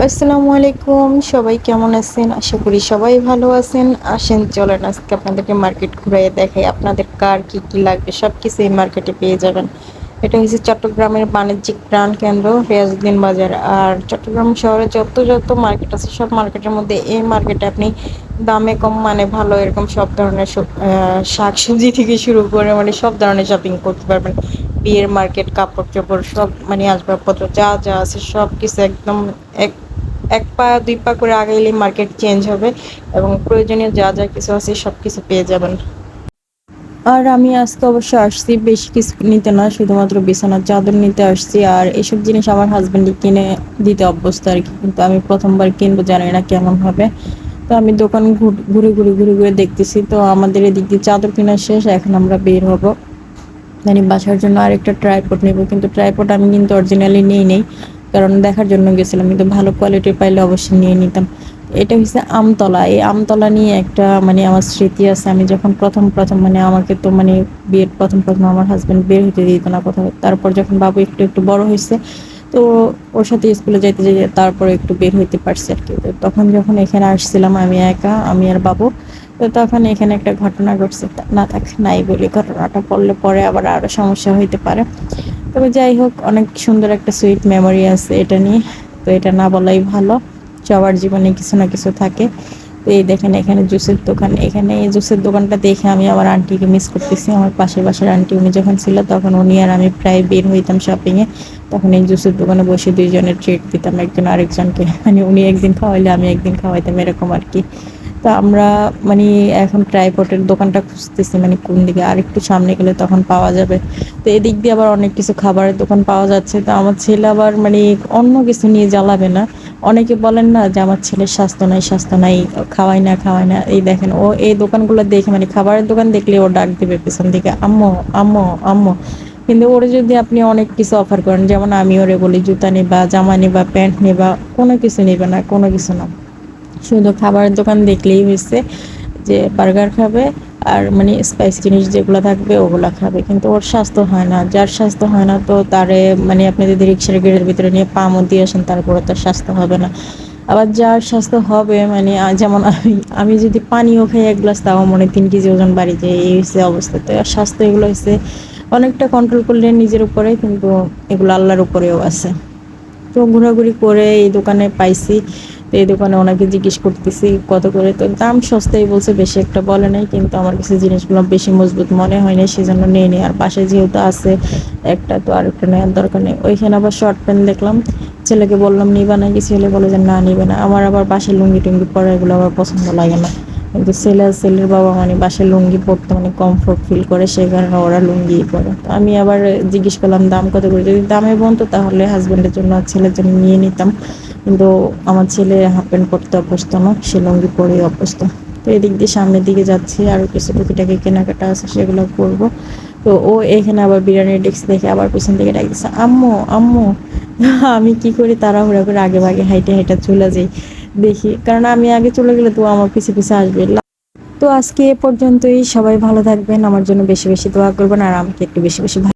আসসালামু আলাইকুম, সবাই কেমন আছেন? আশা করি সবাই ভালো আছেন। আসেন চলেন আজকে আপনাদেরকে মার্কেট ঘুরিয়ে দেখাই। আপনাদের কার কি কি লাগবে সবকিছু এই মার্কেটে পেয়ে যাবেন। এটা হচ্ছে চট্টগ্রামের বাণিজ্যিক প্রাণকেন্দ্র রিয়াজউদ্দিন বাজার। আর চট্টগ্রাম শহরে যত মার্কেট আছে সব মার্কেটের মধ্যে এই মার্কেটে আপনি দামে কম মানে ভালো এরকম সব ধরনের শাকসবজি থেকে শুরু করে মানে সব ধরনের শপিং করতে পারবেন। বিয়ের মার্কেট, কাপড় চোপড় সব মানে আসবাবপত্র যা যা আছে সব কিছু একদম এক এক পা দুই পা করে আগাইলে মার্কেট চেঞ্জ হবে এবং প্রয়োজনীয় যা যা কিছু আছে সব কিছু পেয়ে যাবেন। আর আমি আজকে অবশ্য আসছি বেশি কিছু নিতে না, শুধুমাত্র বিছানার চাদর নিতে আসছি। আর এসব জিনিস আমার হাজবেন্ডই কিনে দিতে অভ্যস্ত আর কি, কিন্তু আমি প্রথমবার কিনবো, জানি না কেমন হবে। তো আমি দোকান ঘুরে ঘুরে দেখতেছি। তো আমাদের এদিক দিয়ে চাদর কেনা শেষ, এখন আমরা বের হব। মানে বাসার জন্য আরেকটা ট্রাইপড নেব, কিন্তু ট্রাইপড আমি কিন্তু অরিজিনালি নিয়ে নেই, কারণ দেখার জন্য গেছিলাম, কিন্তু ভালো কোয়ালিটির পাইলে অবশ্যই নিয়ে নিতাম। এটা হচ্ছে আমতলা। এই আমতলা নিয়ে একটা মানে আমার স্মৃতি আছে। আমি যখন প্রথম প্রথম মানে আমাকে তো মানে বিয়ের প্রথম আমার হাজব্যান্ড বের হতে দিত না কোথাও। তারপর যখন বাবু একটু একটু বড় হয়েছে, তো ওর সাথে স্কুলে যাইতে যাইতে তারপরে একটু বের হইতে পারছি আর কি। তো তখন যখন এখানে আসছিলাম আমি একা, আমি আর বাবু, তো তখন এখানে একটা ঘটনা ঘটছে। না থাক, নাই বলি, ঘটনাটা পড়লে পরে আবার আরো সমস্যা হইতে পারে। তবে যাই হোক, অনেক সুন্দর একটা সুইট মেমোরি আছে এটা নিয়ে। তো এটা না বলাই ভালো, সবার জীবনে কিছু না কিছু থাকে। তো এই দেখেন এখানে জুসের দোকান। এখানে এই জুসের দোকানটা দেখে আমি আমার আন্টিকে মিস করতেছি। আমার পাশের বাসার আন্টি, উনি যখন ছিল তখন উনি আর আমি প্রায় বের হইতাম শপিংয়ে। তখন এই জুসের দোকানে বসে দুইজনের ট্রিট দিতাম একজন আরেকজনকে, মানে উনি একদিন খাওয়াইলে আমি একদিন খাওয়াইতাম, এরকম আর কি। তো আমরা মানে এখন ট্রাইপডের দোকানটা খুঁজতেছি, মানে কোন দিকে, আর একটু সামনে গেলে তখন পাওয়া যাবে। তো এদিক দিয়ে আবার অনেক কিছু খাবারের দোকান পাওয়া যাচ্ছে। তো আমার ছেলে আবার মানে অন্য কিছু নিয়ে জ্বালাবে না। অনেকে বলেন না যে আমার ছেলের স্বাস্থ্য নাই, খাওয়াই না। এই দেখেন ও এই দোকানগুলো দেখে, মানে খাবারের দোকান দেখলে ও ডাক দিবে পেছন দিকে, আম্মু আম্মু আম্মু। কিন্তু ওরে যদি আপনি অনেক কিছু অফার করেন, যেমন আমি ওরে বলি জুতা নিবা, জামা নিবা, প্যান্ট নিবা, কোনো কিছু নিবে না, কোনো কিছু না। শুধু খাবারের দোকান দেখলেই হয়েছে যে বার্গার খাবে আর মানে স্পাইসি জিনিস যেগুলো থাকবে ওগুলো খাবে। কিন্তু ওর স্বাস্থ্য হয় না, যার স্বাস্থ্য হয় না তো তারে মানে আপনি যদি রিক্সার গেটের ভিতরে নিয়ে পামও দিয়ে আসেন তারপরে তার স্বাস্থ্য হবে না। আবার যার স্বাস্থ্য হবে মানে যেমন আমি যদি পানিও খাই এক গ্লাস, তাও মনে 3 কেজি ওজন বাড়ি যায়, এই হচ্ছে অবস্থা। তো আর স্বাস্থ্য এগুলো হচ্ছে অনেকটা কন্ট্রোল করলে নিজের উপরে, কিন্তু এগুলো আল্লাহর উপরেও আছে। তো ঘোরাঘুরি করে এই দোকানে পাইছি। তো এই দোকানে ওনাকে জিজ্ঞেস করতেছি কত করে, তো দাম সস্তাই বলছে, বেশি একটা বলে নাই, কিন্তু আমার কাছে জিনিসগুলো বেশি মজবুত মনে হয় না, সেজন্য নিয়ে নিই। আর পাশে যেহেতু আছে একটা, তো আর একটা নেওয়ার দরকার নেই। ওইখানে আবার শর্ট প্যান্ট দেখলাম, ছেলেকে বললাম নিবা নাকি, ছেলে বলে যে না নিবে না। আমার আবার বাসায় লুঙ্গি টুঙ্গি পরা এগুলো আবার পছন্দ লাগে না, কিন্তু ছেলের বাবা মানে বাসায় লুঙ্গি পরতে মানে কমফোর্ট ফিল করে, সেই কারণে ওরা লুঙ্গিই পরে। তো আমি আবার জিজ্ঞেস করলাম দাম কত করে, যদি দামে বলতো তাহলে হাজব্যান্ডের জন্য আর ছেলের জন্য নিয়ে নিতাম। কিন্তু আমার ছেলে হাফ প্যান্ট পরতে অভ্যস্ত না, সে লুঙ্গি পরেই অভ্যস্ত। তো এদিক দিয়ে সামনের দিকে যাচ্ছি, আরও কিছু টুকিটাকি কেনাকাটা আছে সেগুলো করবো। তো ও এখানে আবার বিরিয়ানির ডেস্ক দেখে আবার পিছন থেকে ডাকতেছে আম্মু আম্মু। আমি কি করি, তাড়াহুড়া করে আগে ভাগে হাইটে হাইটা চলে যাই দেখি, কারণ আমি আগে চলে গেলে তো আমার পিছে পিছে আসবে। তো আজকে এ পর্যন্তই, সবাই ভালো থাকবেন, আমার জন্য বেশি বেশি দোয়া করবেন, আর আমাকে একটু বেশি বেশি